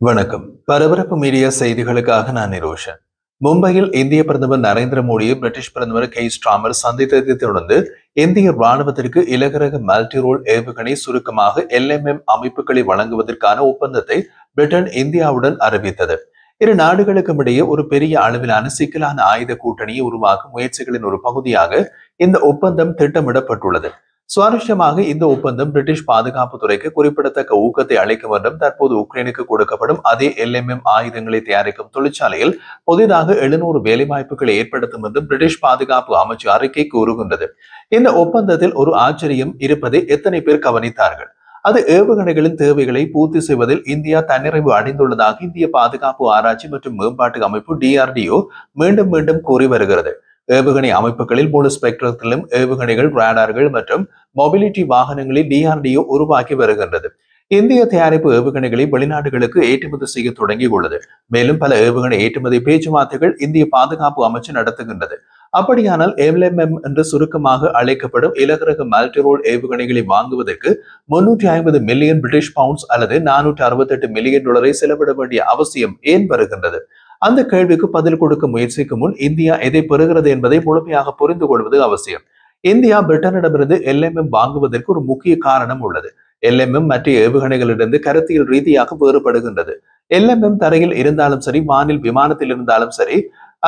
வணக்கம். பரபரப்பு மீடியா செய்திகளுக்காக நான் நிரோஷன். மும்பையில் இந்திய பிரதமர் நரேந்திர மோடியை பிரிட்டிஷ் பிரதமர் கெய்ர் ஸ்டார்மர் சந்தித்ததை தொடர்ந்து இந்திய ராணுவத்திற்கு இலகுரக மல்டிரோல் ஏவுகணை சுருக்கமாக LMM அமைப்புகளை வழங்குவதற்கான ஒப்பந்தத்தை பிரிட்டன் இந்தியாவுடன் அறிவித்தது. இரு நாடுகளுக்கும் இடையே ஒரு பெரிய அளவிலான சிக்கலான ஆயுத கூட்டணியை உருவாக்கும் முயற்சிகளின் ஒரு பகுதியாக இந்த ஒப்பந்தம் திட்டமிடப்பட்டுள்ளது. சுவாரஸ்யமாக இந்த ஒப்பந்தம் பிரிட்டிஷ் பாதுகாப்பு துறைக்கு குறிப்பிடத்தக்க ஊக்கத்தை அளிக்கும் என்றும் தற்போது உக்ரைனுக்கு கொடுக்கப்படும் அதே LMM ஆயுதங்களை தயாரிக்கும் தொழிற்சாலையில் புதிதாக 700 வேலைவாய்ப்புகளை ஏற்படுத்தும் என்றும் பிரிட்டிஷ் பாதுகாப்பு அமைச்சு அறிக்கை கூறுகின்றது. இந்த ஒப்பந்தத்தில் ஒரு ஆச்சரியம் இருப்பதை எத்தனை பேர் கவனித்தார்கள்? அது ஏவுகணைகளின் தேவைகளை பூர்த்தி செய்வதில் இந்தியா தன்னிறைவு அடைந்துள்ளதாக இந்திய பாதுகாப்பு ஆராய்ச்சி மற்றும் மேம்பாட்டு அமைப்பு DRDO மீண்டும் மீண்டும் கூறி வருகிறது. ஏவுகணை அமைப்புகளில் முழு ஸ்பெக்ட்ரத்திலும் ஏவுகணைகள், ரேடார்கள் மற்றும் மொபிலிட்டி வாகனங்களில் DRDO உருவாக்கி வருகின்றது. இந்திய தயாரிப்பு ஏவுகணைகளை வெளிநாடுகளுக்கு ஏற்றுமதி செய்ய தொடங்கியுள்ளது. மேலும் பல ஏவுகணை ஏற்றுமதி பேச்சுவார்த்தைகள் இந்திய பாதுகாப்பு அமைச்சு நடத்துகின்றது. அப்படியானால் LMM என்று சுருக்கமாக அழைக்கப்படும் இலகுரக மல்டிரோல் ஏவுகணைகளை வாங்குவதற்கு 350 மில்லியன் பிரிட்டிஷ் பவுண்ட்ஸ் அல்லது $468 மில்லியன் செலவிட வேண்டிய அவசியம் ஏன் வருகின்றது? அந்த கேள்விக்கு பதில் கொடுக்க முயற்சிக்கும் முன் இந்தியா எதை பெறுகிறது என்பதை முழுமையாக புரிந்து கொள்வது அவசியம். இந்தியா பிரிட்டனிடமிருந்து LMM வாங்குவதற்கு ஒரு முக்கிய காரணம் உள்ளது. LMM மற்ற ஏவுகணைகளிலிருந்து கருத்தியல் ரீதியாக வேறுபடுகின்றது. LMM தரையில் இருந்தாலும் சரி, வானில் விமானத்தில் இருந்தாலும் சரி,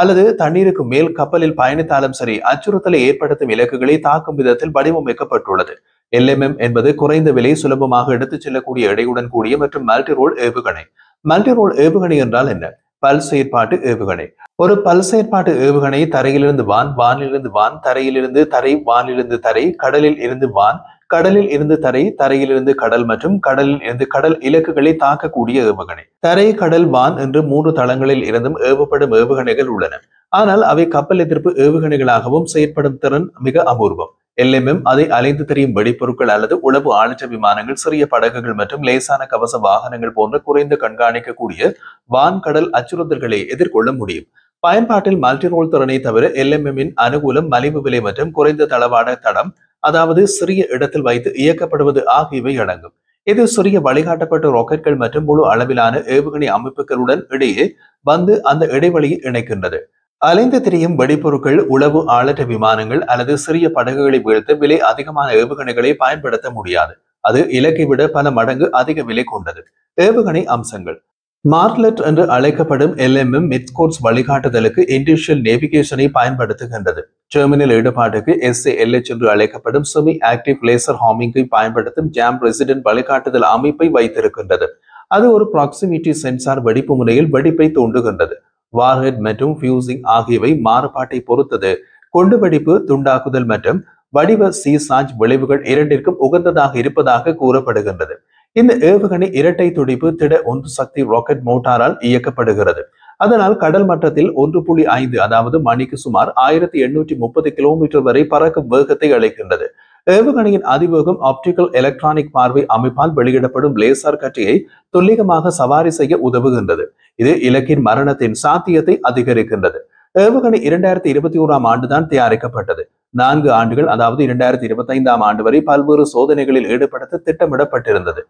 அல்லது தண்ணீருக்கு மேல் கப்பலில் பயணித்தாலும் சரி, அச்சுறுத்தலை ஏற்படுத்தும் இலக்குகளை தாக்கும் விதத்தில் வடிவமைக்கப்பட்டுள்ளது. LMM என்பது குறைந்த விலை, சுலபமாக எடுத்துச் செல்லக்கூடிய எடையுடன் கூடிய மற்றும் மல்டிரோல் ஏவுகணை. மல்டிரோல் ஏவுகணை என்றால் என்ன? பல் செயற்பாட்டு ஏவுகணை. ஒரு பல் செயற்பாட்டு ஏவுகணை தரையிலிருந்து வான், வானிலிருந்து வான், தரையிலிருந்து தரை, வானிலிருந்து தரை, கடலில் இருந்து வான், கடலில் இருந்து தரை, தரையிலிருந்து கடல் மற்றும் கடலில் இருந்து கடல் இலக்குகளை தாக்கக்கூடிய ஏவுகணை. தரை, கடல், வான் என்று 3 தளங்களில் இருந்தும் ஏவப்படும் ஏவுகணைகள் உள்ளன. ஆனால் அவை கப்பல் எதிர்ப்பு ஏவுகணைகளாகவும் செயற்படும் திறன் மிக அபூர்வம். LMM அதை அலைந்து தெரியும் வெடிப்பொருட்கள் அல்லது உளவு ஆளிச்ச விமானங்கள், சிறிய படகுகள் மற்றும் லேசான கவச வாகனங்கள் போன்ற குறைந்து கண்காணிக்கக்கூடிய வான்கடல் அச்சுறுத்தல்களை எதிர்கொள்ள முடியும். பயன்பாட்டில் மல்டிரோல் திறனை தவிர LMM-இன் அனுகூலம், மலிவு விலை மற்றும் குறைந்த தளவாட தடம், அதாவது சிறிய இடத்தில் வைத்து இயக்கப்படுவது ஆகியவை அடங்கும். இது சிறிய வழிகாட்டப்பட்ட ராக்கெட்கள் மற்றும் முழு அளவிலான ஏவுகணை அமைப்புகளுடன் இடையே வந்து அந்த இடைவெளியை இணைக்கின்றது. அலைந்து திரியும் வெடிப்பொருட்கள், உளவு ஆளற்ற விமானங்கள் அல்லது சிறிய படகுகளை வீழ்த்த விலை அதிகமான ஏவுகணைகளை பயன்படுத்த முடியாது. அது இலக்கை விட பல மடங்கு அதிக விலை கொண்டது. ஏவுகணை அம்சங்கள். மார்க்லெட் என்று அழைக்கப்படும் LMM மிட்கோர்ஸ் வழிகாட்டுதலுக்கு இண்டஸ்ட்ரியல் நேவிகேஷனை பயன்படுத்துகின்றது. டெர்மினல் ஈடுபாட்டுக்கு SALH என்று அழைக்கப்படும் செமி ஆக்டிவ் லேசர் ஹார்மிங்கை பயன்படுத்தும் ஜாம் ரெசிடென்ட் வழிகாட்டுதல் அமைப்பை வைத்திருக்கின்றது. அது ஒரு ப்ராக்சிமிட்டி சென்சார் வெடிப்பு முனையில் வெடிப்பை தூண்டுகின்றது. வார்ஹெட் மற்றும் ஃபியூசிங் ஆகியவை மாறுபாட்டை பொறுத்தது குண்டு வெடிப்பு, துண்டாக்குதல் மற்றும் வடிவ சீசாஜ் விளைவுகள் இரண்டிற்கும் உகந்ததாக இருப்பதாக கூறப்படுகின்றது. இந்த ஏவுகணை இரட்டை துடிப்பு திட ஒன்று சக்தி ராக்கெட் மோட்டாரால் இயக்கப்படுகிறது. அதனால் கடல் மட்டத்தில் 1.5 அதாவது மணிக்கு சுமார் 1830 கிலோமீட்டர் வரை பறக்கும் வேகத்தை அளிக்கின்றது. ஏவுகணையின் அதிவேகம் ஆப்டிகல் எலக்ட்ரானிக் பார்வை அமைப்பால் வெளியிடப்படும் லேசர் கற்றையை துல்லியமாக சவாரி செய்ய உதவுகின்றது. இது இலக்கின் மரணத்தின் சாத்தியத்தை அதிகரிக்கின்றது. ஏவுகணை 2021 ஆண்டுதான் தயாரிக்கப்பட்டது. 4 ஆண்டுகள், அதாவது 2025 ஆண்டு வரை பல்வேறு சோதனைகளில் ஈடுபடுத்த திட்டமிடப்பட்டிருந்தது.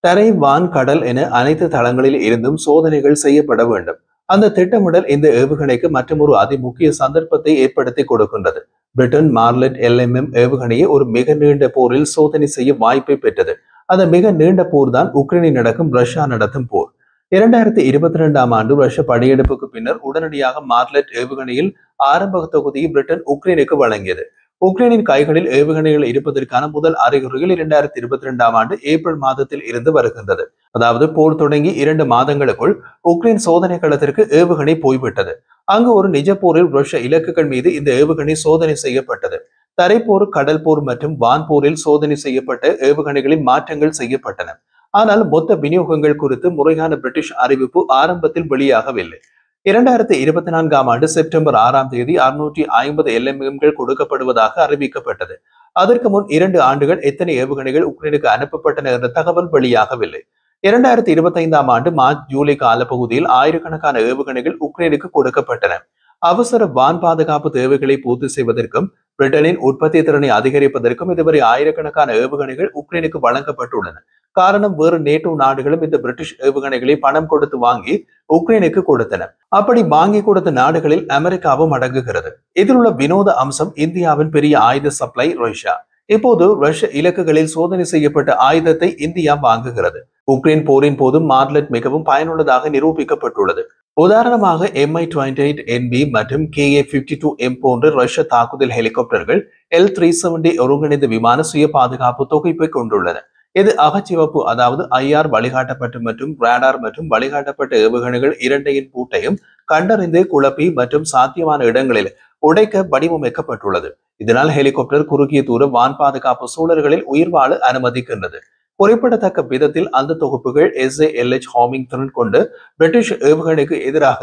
தரை, வான், கடல் என அனைத்து தளங்களில் இருந்தும் சோதனைகள் செய்யப்பட வேண்டும். அந்த திட்டமிடல் இந்த ஏவுகணைக்கு மற்றொரு அதிமுக்கிய சந்தர்ப்பத்தை ஏற்படுத்தி கொடுக்கின்றது. பிரிட்டன் மார்லெட் LMM ஏவுகணையை ஒரு மிக நீண்ட போரில் சோதனை செய்ய வாய்ப்பை பெற்றது. அந்த மிக நீண்ட போர் தான் உக்ரைனில் நடக்கும் ரஷ்யா நடத்தும் போர். 2022 ஆண்டு ரஷ்ய படையெடுப்புக்கு பின்னர் உடனடியாக மார்லெட் ஏவுகணையில் ஆரம்ப தொகுதியை பிரிட்டன் உக்ரைனுக்கு வழங்கியது. உக்ரைனின் கைகளில் ஏவுகணைகள் இருப்பதற்கான முதல் அறிகுறிகள் 2022 ஆண்டு ஏப்ரல் மாதத்தில் இருந்து வருகின்றது. அதாவது போர் தொடங்கி 2 மாதங்களுக்குள் உக்ரைன் சோதனை களத்திற்கு ஏவுகணை போய்விட்டது. அங்கு ஒரு நிஜ போரில் ரஷ்ய இலக்குகள் மீது இந்த ஏவுகணை சோதனை செய்யப்பட்டது. தரைப்போர், கடல் போர் மற்றும் வான் போரில் சோதனை செய்யப்பட்ட ஏவுகணைகளின் மாற்றங்கள் செய்யப்பட்டன. ஆனால் மொத்த விநியோகங்கள் குறித்து முறையான பிரிட்டிஷ் அறிவிப்பு ஆரம்பத்தில் வெளியாகவில்லை. 2024 ஆண்டு செப்டம்பர் 6 650 LMMகள் கொடுக்கப்படுவதாக அறிவிக்கப்பட்டது. அதற்கு முன் 2 ஆண்டுகள் எத்தனை ஏவுகணைகள் உக்ரைனுக்கு அனுப்பப்பட்டன என்ற தகவல் வெளியாகவில்லை. 2025 ஆண்டு மார்ச், ஜூலை காலப்பகுதியில் ஆயிரக்கணக்கான ஏவுகணைகள் உக்ரைனுக்கு கொடுக்கப்பட்டன. அவசர வான் பாதுகாப்பு தேவைகளை பூர்த்தி செய்வதற்கும் பிரிட்டனின் உற்பத்தி திறனை அதிகரிப்பதற்கும் இதுவரை ஆயிரக்கணக்கான ஏவுகணைகள் உக்ரைனுக்கு வழங்கப்பட்டுள்ளன. காரணம், வேறு நேட்டோ நாடுகளும் இந்த பிரிட்டிஷ் ஏவுகணைகளை பணம் கொடுத்து வாங்கி உக்ரைனுக்கு கொடுத்தன. அப்படி வாங்கி கொடுத்த நாடுகளில் அமெரிக்காவும் அடங்குகிறது. இதில் உள்ள வினோத அம்சம், இந்தியாவின் பெரிய ஆயுத சப்ளை ரஷ்யா. இப்போது ரஷ்ய இலக்குகளில் சோதனை செய்யப்பட்ட ஆயுதத்தை இந்தியா வாங்குகிறது. உக்ரைன் போரின் போது மார்லெட் மிகவும் பயனுள்ளதாக நிரூபிக்கப்பட்டுள்ளது. உதாரணமாக Mi-28NB மற்றும் Ka-52M போன்ற ரஷ்ய தாக்குதல் ஹெலிகாப்டர்கள் L-370 ஒருங்கிணைந்த விமான சுய பாதுகாப்பு தொகுப்பை கொண்டுள்ளன. இது அகச்சிவப்பு, அதாவது IR வழிகாட்டப்பட்ட மற்றும் ரேடார் மற்றும் வழிகாட்டப்பட்ட ஏவுகணைகள் இரண்டையின் பூட்டையும் கண்டறிந்து குழப்பி மற்றும் சாத்தியமான இடங்களில் உடைக்க வடிவமைக்கப்பட்டுள்ளது. இதனால் ஹெலிகாப்டர் குறுகிய தூர வான் பாதுகாப்பு சூழல்களில் உயிர் வாழ அனுமதிக்கின்றது. குறிப்பிடத்தக்க விதத்தில் அந்த தொகுப்புகள் SALH ஹாமிங் திறன் கொண்டு பிரிட்டிஷ் ஏவுகணைக்கு எதிராக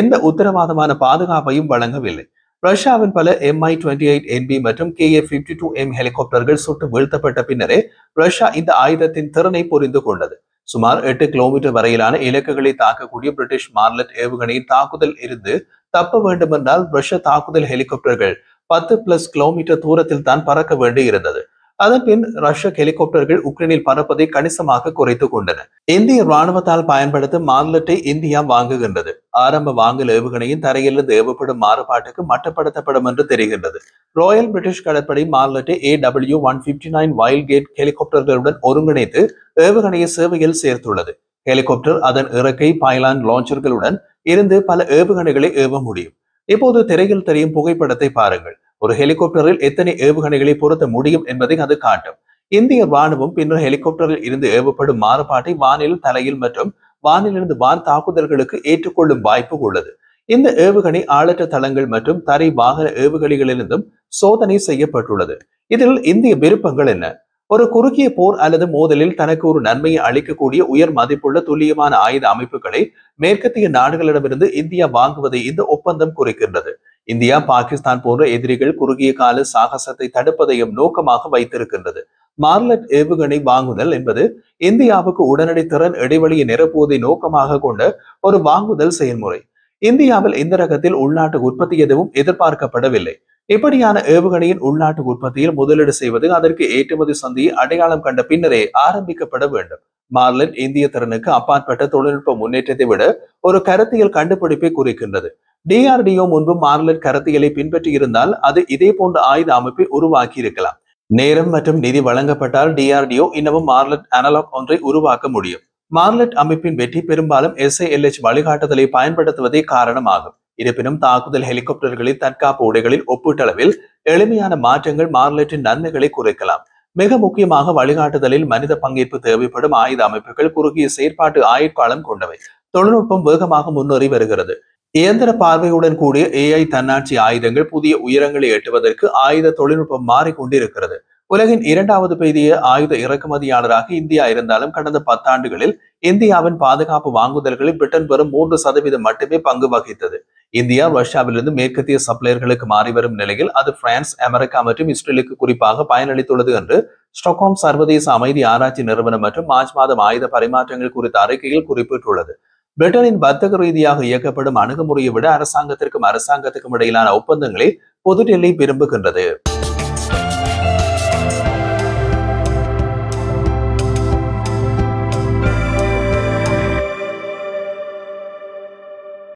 எந்த உத்தரவாதமான பாதுகாப்பையும் வழங்கவில்லை. ரஷ்யாவின் பல Mi-28NB மற்றும் Ka-52M ஹெலிகாப்டர்கள் சுட்டு வீழ்த்தப்பட்ட பின்னரே ரஷ்யா இந்த ஆயுதத்தின் திறனை புரிந்து கொண்டது. சுமார் 8 கிலோமீட்டர் வரையிலான இலக்குகளை தாக்கக்கூடிய பிரிட்டிஷ் மார்லெட் ஏவுகணையின் தாக்குதல் இருந்து தப்ப வேண்டுமென்றால் ரஷ்ய தாக்குதல் ஹெலிகாப்டர்கள் 10+ கிலோமீட்டர் தூரத்தில் தான் பறக்க வேண்டி இருந்தது. அதன் பின் ரஷ்ய ஹெலிகாப்டர்கள் உக்ரைனில் பறப்பதை கணிசமாக குறைத்துக் கொண்டன. இந்திய ராணுவத்தால் பயன்படுத்த மார்லெட்டை இந்தியா வாங்குகின்றது. ஆரம்ப வாங்கல் ஏவுகணையின் தரையிலிருந்து ஏவப்படும் மாறுபாட்டுக்கு மட்டப்படுத்தப்படும் என்று தெரிகின்றது. ராயல் பிரிட்டிஷ் கடற்படை மார்லெட்டை AW159 வைல்ட் கேட் ஹெலிகாப்டர்களுடன் ஒருங்கிணைத்து ஏவுகணையை சேவையில் சேர்த்துள்ளது. ஹெலிகாப்டர் அதன் இறக்கை பைலான் லான்ச்சர்களுடன் இருந்து பல ஏவுகணைகளை ஏவ முடியும். இப்போது திரையில் தெரியும் புகைப்படத்தை பாருங்கள். ஒரு ஹெலிகாப்டரில் எத்தனை ஏவுகணைகளை பொருத்த முடியும் என்பதை அது காட்டும். இந்திய ராணுவம் பின்னர் ஹெலிகாப்டரில் இருந்து ஏவப்படும் மாறுபாட்டை வானில், தலையில் மற்றும் வானிலிருந்து வான் தாக்குதல்களுக்கு ஏற்றுக்கொள்ளும் வாய்ப்பு உள்ளது. இந்த ஏவுகணை ஆளற்ற தளங்கள் மற்றும் தரை வாகன ஏவுகணைகளிலிருந்தும் சோதனை செய்யப்பட்டுள்ளது. இதில் இந்திய விருப்பங்கள் என்ன? ஒரு குறுகிய போர் அல்லது மோதலில் தனக்கு ஒரு நன்மையை அளிக்கக்கூடிய உயர் மதிப்புள்ள துல்லியமான ஆயுத அமைப்புகளை மேற்கத்திய நாடுகளிடமிருந்து இந்தியா வாங்குவதை இந்த ஒப்பந்தம் குறிக்கின்றது. இந்தியா பாகிஸ்தான் போன்ற எதிரிகள் குறுகிய கால சாகசத்தை தடுப்பதையும் நோக்கமாக வைத்திருக்கின்றது. மார்லெட் ஏவுகணை வாங்குதல் என்பது இந்தியாவுக்கு உடனடி திறன் இடைவெளியை நிரப்புவதை நோக்கமாக கொண்ட ஒரு வாங்குதல் செயல்முறை. இந்தியாவில் இந்த ரகத்தில் உள்நாட்டு உற்பத்தி எதுவும் எதிர்பார்க்கப்படவில்லை. இப்படியான ஏவுகணையின் உள்நாட்டு உற்பத்தியில் முதலீடு செய்வது அதற்கு ஏற்றுமதி சந்தையை அடையாளம் கண்ட பின்னரே ஆரம்பிக்கப்பட வேண்டும். மார்லெட் இந்திய திறனுக்கு அப்பாற்பட்ட தொழில்நுட்ப முன்னேற்றத்தை விட ஒரு கருத்தியல் கண்டுபிடிப்பை குறிக்கின்றது. DRDO முன்பு மார்லெட் கருத்தியலை பின்பற்றி இருந்தால் அது இதே போன்ற ஆயுத அமைப்பை உருவாக்கி இருக்கலாம். நேரம் மற்றும் நிதி வழங்கப்பட்டால் DRDO இன்னமும் மார்லெட் அனலாக் ஒன்றை உருவாக்க முடியும். மார்லெட் அமைப்பின் வெற்றி பெரும்பாலும் SALH வழிகாட்டுதலை பயன்படுத்துவதே காரணமாகும். இருப்பினும் தாக்குதல் ஹெலிகாப்டர்களில் தற்காப்பு உடைகளில் ஒப்பீட்டளவில் எளிமையான மாற்றங்கள் மார்லெட்டின் நன்மைகளை குறைக்கலாம். மிக முக்கியமாக வழிகாட்டுதலில் மனித பங்கேற்பு தேவைப்படும் ஆயுத அமைப்புகள் குறுகிய செயற்பாட்டு ஆயுட்காலம் கொண்டவை. தொழில்நுட்பம் வேகமாக முன்னேறி வருகிறது. இயந்திர பார்வையுடன் கூடிய AI தன்னாட்சி ஆயுதங்கள் புதிய உயரங்களை எட்டுவதற்கு ஆயுத தொழில்நுட்பம் மாறிக்கொண்டிருக்கிறது. உலகின் 2வது பெரிய ஆயுத இறக்குமதியாளராக இந்தியா இருந்தாலும் கடந்த 10 ஆண்டுகளில் இந்தியாவின் பாதுகாப்பு வாங்குதல்களில் பிரிட்டன் வெறும் 3% மட்டுமே பங்கு வகித்தது. இந்தியா ரஷ்யாவிலிருந்து மேற்கத்திய சப்ளையர்களுக்கு மாறி வரும் நிலையில் அது பிரான்ஸ், அமெரிக்கா மற்றும் இஸ்ரேலுக்கு குறிப்பாக பயனளித்துள்ளது என்று ஸ்டாக்ஹோம் சர்வதேச அமைதி ஆராய்ச்சி நிறுவனம் மற்றும் மார்ச் மாதம் ஆயுத பரிமாற்றங்கள் குறித்த அறிக்கையில் குறிப்பிட்டுள்ளது. பிரிட்டனின் வர்த்தக ரீதியாக இயக்கப்படும் அணுகுமுறையை விட அரசாங்கத்திற்கும் இடையிலான ஒப்பந்தங்களை புதுடெல்லி விரும்புகின்றது.